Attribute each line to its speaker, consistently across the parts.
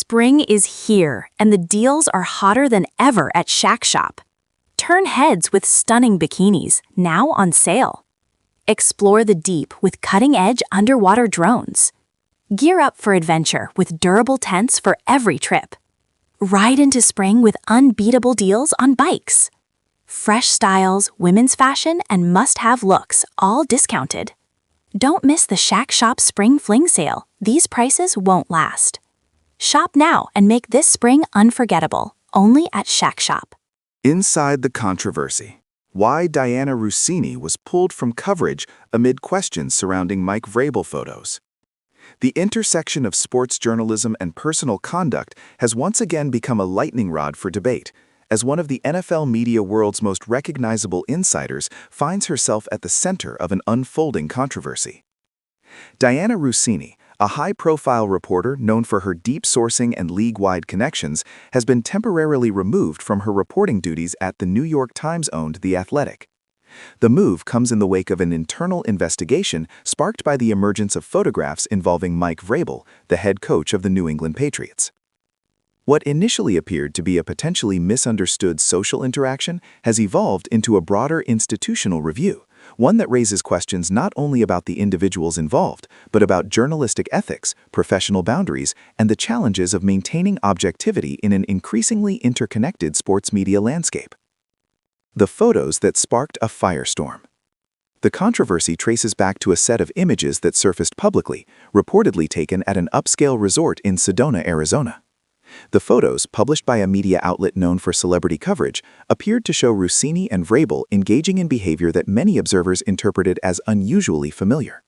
Speaker 1: Spring is here, and the deals are hotter than ever at Shack Shop. Turn heads with stunning bikinis, now on sale. Explore the deep with cutting-edge underwater drones. Gear up for adventure with durable tents for every trip. Ride into spring with unbeatable deals on bikes. Fresh styles, women's fashion, and must-have looks, all discounted. Don't miss the Shack Shop Spring Fling Sale. These prices won't last. Shop now and make this spring unforgettable, only at Shack Shop.
Speaker 2: Inside the controversy. Why Dianna Russini was pulled from coverage amid questions surrounding Mike Vrabel photos. The intersection of sports journalism and personal conduct has once again become a lightning rod for debate, as one of the NFL media world's most recognizable insiders finds herself at the center of an unfolding controversy. Dianna Russini, a high-profile reporter known for her deep sourcing and league-wide connections, has been temporarily removed from her reporting duties at the New York Times-owned The Athletic. The move comes in the wake of an internal investigation sparked by the emergence of photographs involving Mike Vrabel, the head coach of the New England Patriots. What initially appeared to be a potentially misunderstood social interaction has evolved into a broader institutional review, one that raises questions not only about the individuals involved, but about journalistic ethics, professional boundaries, and the challenges of maintaining objectivity in an increasingly interconnected sports media landscape. The photos that sparked a firestorm. The controversy traces back to a set of images that surfaced publicly, reportedly taken at an upscale resort in Sedona, Arizona. The photos, published by a media outlet known for celebrity coverage, appeared to show Russini and Vrabel engaging in behavior that many observers interpreted as unusually familiar.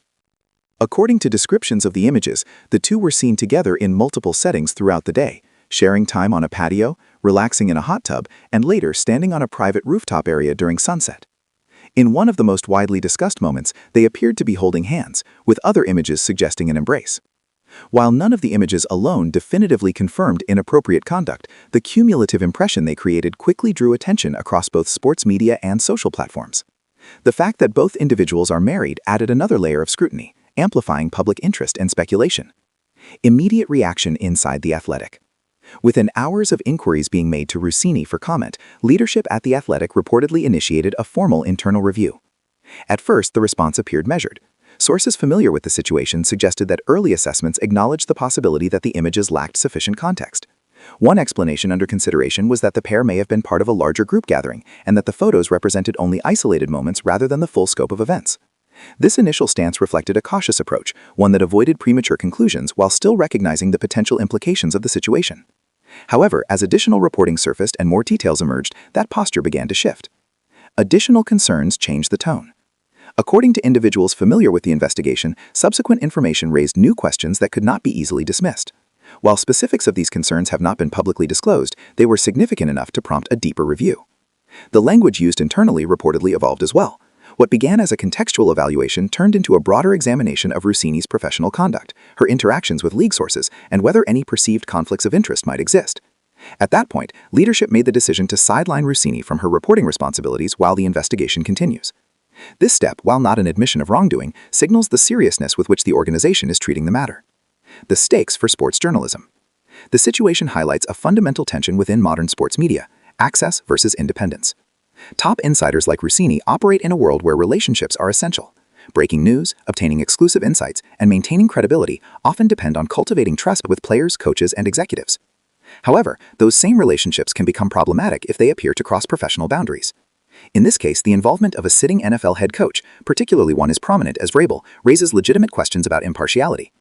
Speaker 2: According to descriptions of the images, the two were seen together in multiple settings throughout the day, sharing time on a patio, relaxing in a hot tub, and later standing on a private rooftop area during sunset. In one of the most widely discussed moments, they appeared to be holding hands, with other images suggesting an embrace. While none of the images alone definitively confirmed inappropriate conduct, the cumulative impression they created quickly drew attention across both sports media and social platforms. The fact that both individuals are married added another layer of scrutiny, amplifying public interest and speculation. Immediate reaction inside The Athletic. Within hours of inquiries being made to Russini for comment, leadership at The Athletic reportedly initiated a formal internal review. At first, the response appeared measured. Sources familiar with the situation suggested that early assessments acknowledged the possibility that the images lacked sufficient context. One explanation under consideration was that the pair may have been part of a larger group gathering, and that the photos represented only isolated moments rather than the full scope of events. This initial stance reflected a cautious approach, one that avoided premature conclusions while still recognizing the potential implications of the situation. However, as additional reporting surfaced and more details emerged, that posture began to shift. Additional concerns changed the tone. According to individuals familiar with the investigation, subsequent information raised new questions that could not be easily dismissed. While specifics of these concerns have not been publicly disclosed, they were significant enough to prompt a deeper review. The language used internally reportedly evolved as well. What began as a contextual evaluation turned into a broader examination of Russini's professional conduct, her interactions with league sources, and whether any perceived conflicts of interest might exist. At that point, leadership made the decision to sideline Russini from her reporting responsibilities while the investigation continues. This step, while not an admission of wrongdoing, signals the seriousness with which the organization is treating the matter. The stakes for sports journalism. The situation highlights a fundamental tension within modern sports media: access versus independence. Top insiders like Russini operate in a world where relationships are essential. Breaking news, obtaining exclusive insights, and maintaining credibility often depend on cultivating trust with players, coaches, and executives. However, those same relationships can become problematic if they appear to cross professional boundaries. In this case, the involvement of a sitting NFL head coach, particularly one as prominent as Vrabel, raises legitimate questions about impartiality.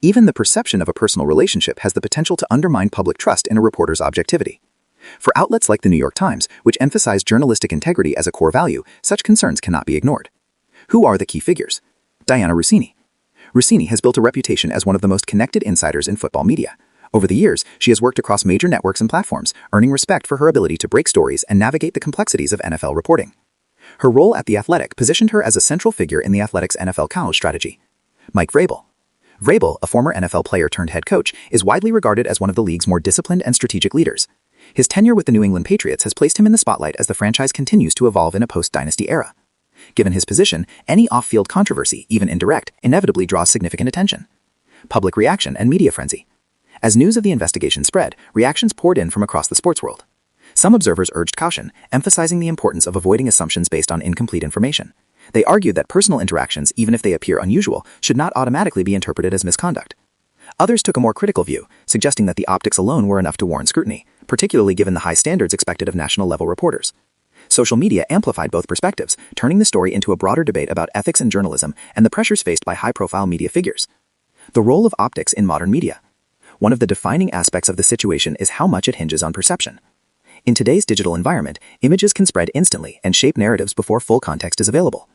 Speaker 2: Even the perception of a personal relationship has the potential to undermine public trust in a reporter's objectivity. For outlets like the New York Times, which emphasize journalistic integrity as a core value, such concerns cannot be ignored. Who are the key figures? Dianna Russini. Russini has built a reputation as one of the most connected insiders in football media. Over the years, she has worked across major networks and platforms, earning respect for her ability to break stories and navigate the complexities of NFL reporting. Her role at The Athletic positioned her as a central figure in The Athletic's NFL college strategy. Mike Vrabel. Vrabel, a former NFL player turned head coach, is widely regarded as one of the league's more disciplined and strategic leaders. His tenure with the New England Patriots has placed him in the spotlight as the franchise continues to evolve in a post-dynasty era. Given his position, any off-field controversy, even indirect, inevitably draws significant attention. Public reaction and media frenzy.
Speaker 3: As news of the investigation spread, reactions poured in from across the sports world. Some observers urged caution, emphasizing the importance of avoiding assumptions based on incomplete information. They argued that personal interactions, even if they appear unusual, should not automatically be interpreted as misconduct. Others took a more critical view, suggesting that the optics alone were enough to warrant scrutiny, particularly given the high standards expected of national-level reporters. Social media amplified both perspectives, turning the story into a broader debate about ethics in journalism and the pressures faced by high-profile media figures. The role of optics in modern media. One of the defining aspects of the situation is how much it hinges on perception. In today's digital environment, images can spread instantly and shape narratives before full context is available.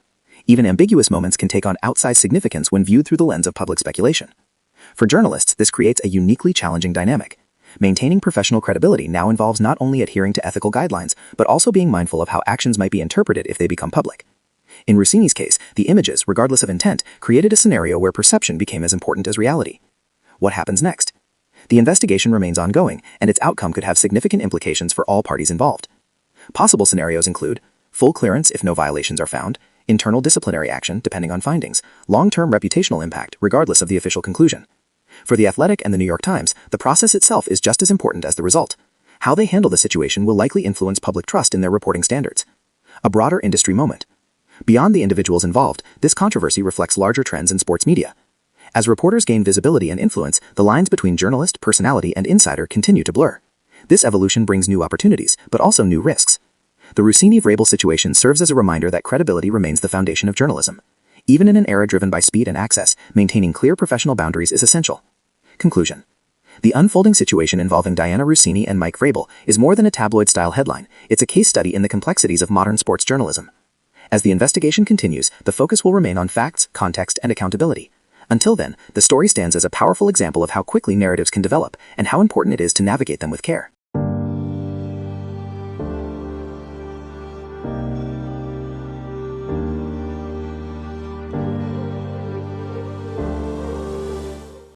Speaker 3: Even ambiguous moments can take on outsized significance when viewed through the lens of public speculation. For journalists, this creates a uniquely challenging dynamic. Maintaining professional credibility now involves not only adhering to ethical guidelines, but also being mindful of how actions might be interpreted if they become public. In Russini's case, the images, regardless of intent, created a scenario where perception became as important as reality. What happens next? The investigation remains ongoing, and its outcome could have significant implications for all parties involved. Possible scenarios include full clearance if no violations are found, internal disciplinary action depending on findings, long-term reputational impact regardless of the official conclusion. For The Athletic and The New York Times, the process itself is just as important as the result. How they handle the situation will likely influence public trust in their reporting standards. A broader industry moment. Beyond the individuals involved, this controversy reflects larger trends in sports media. As reporters gain visibility and influence, the lines between journalist, personality, and insider continue to blur. This evolution brings new opportunities, but also new risks. The Russini-Vrabel situation serves as a reminder that credibility remains the foundation of journalism. Even in an era driven by speed and access, maintaining clear professional boundaries is essential. Conclusion. The unfolding situation involving Dianna Russini and Mike Vrabel is more than a tabloid-style headline. It's a case study in the complexities of modern sports journalism. As the investigation continues, the focus will remain on facts, context, and accountability. Until then, the story stands as a powerful example of how quickly narratives can develop and how important it is to navigate them with care.